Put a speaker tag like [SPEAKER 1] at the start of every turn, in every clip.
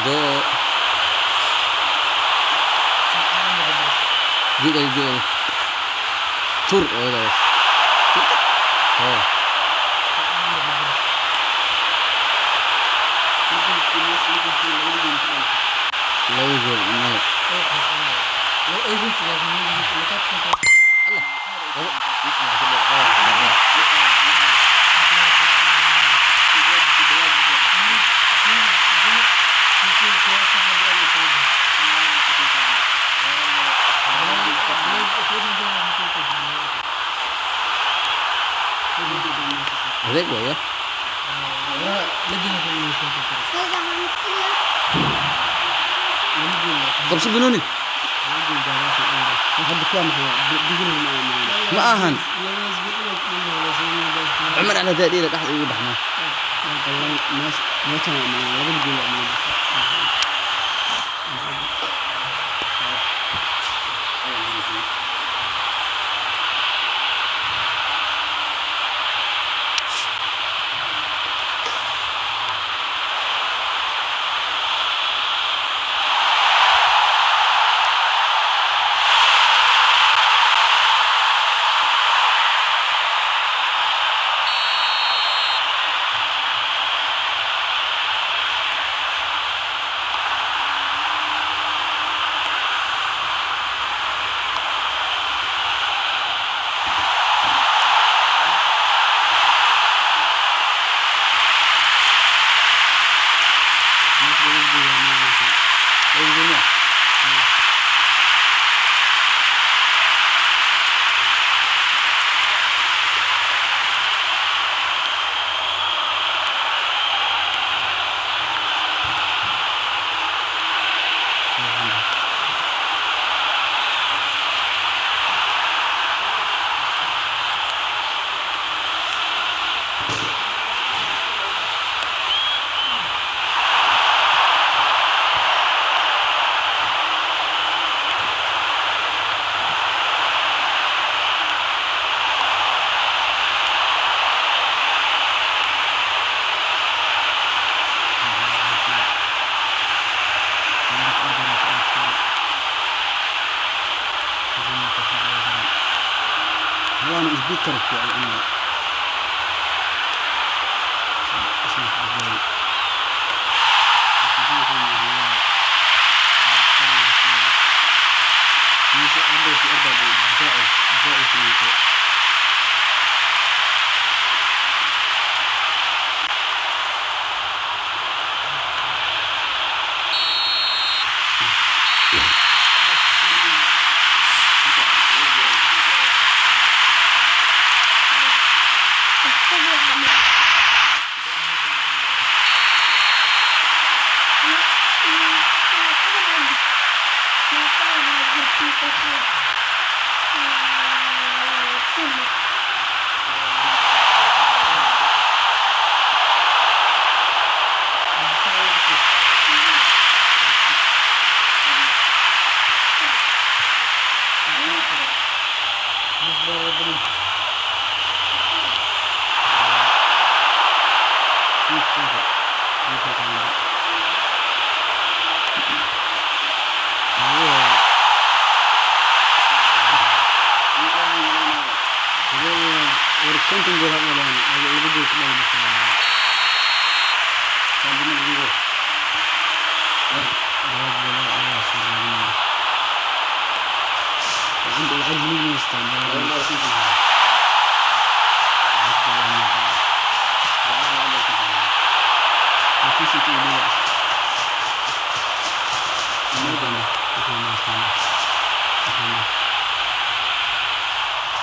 [SPEAKER 1] Dek. Juga. Tur, oh guys. Oh. Lagu ini. Allah. Ada gua ya? Kau sebenarnya nih? Maahan. Umar ada jadi dah tak ibu bahna. أنا إثبتك يا الله.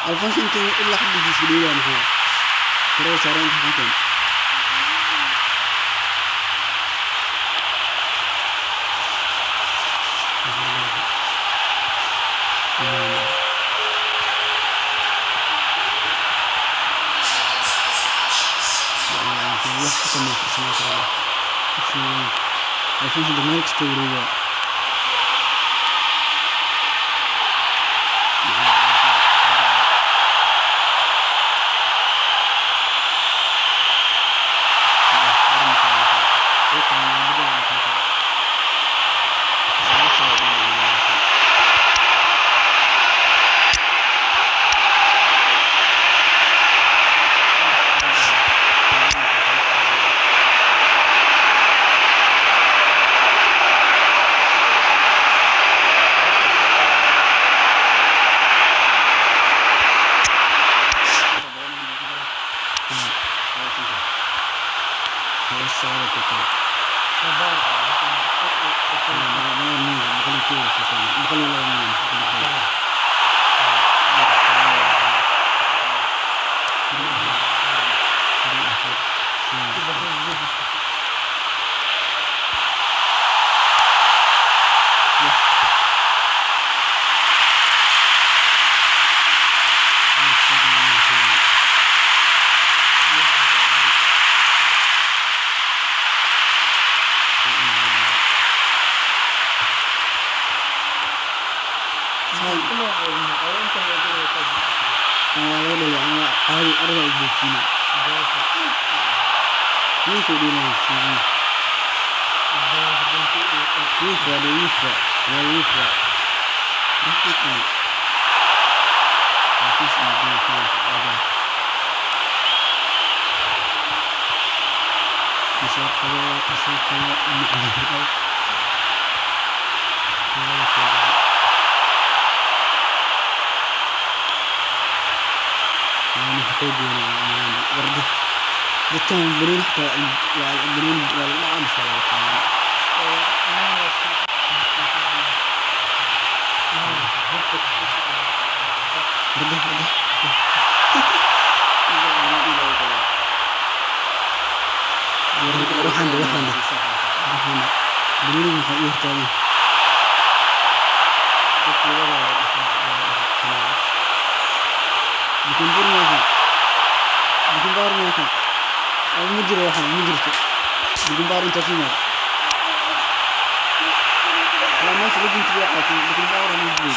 [SPEAKER 1] Alphonse انت الا حد يجي يقول انا هو ترى صارين حاجه Alphonse de Marx teoria
[SPEAKER 2] Sabar,
[SPEAKER 1] Mga niya, bukan itu kita. Bukan lawan niya, bukan itu. Awalnya dulu, ada di sini. Ini sudah di sini. Wifra, ada Wifra, ada Wifra. Itu. Masih ini ada. Bisa kalau ini ada. Ini kita dia warga. Kita berin kita berin wala am salah. Ada. Rohan. Berin mau irtani. Bikin baru kan. Aku mujur tu. Bikin baru tu semua. Lama sudah jumpa aku. Bikin baru mujur.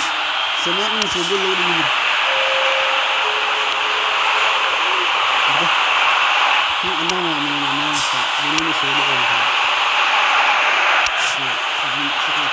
[SPEAKER 1] Senyap ni sudah lagi ni. Ada. Ni mana sah. Ini sudah orang. Sekarang kita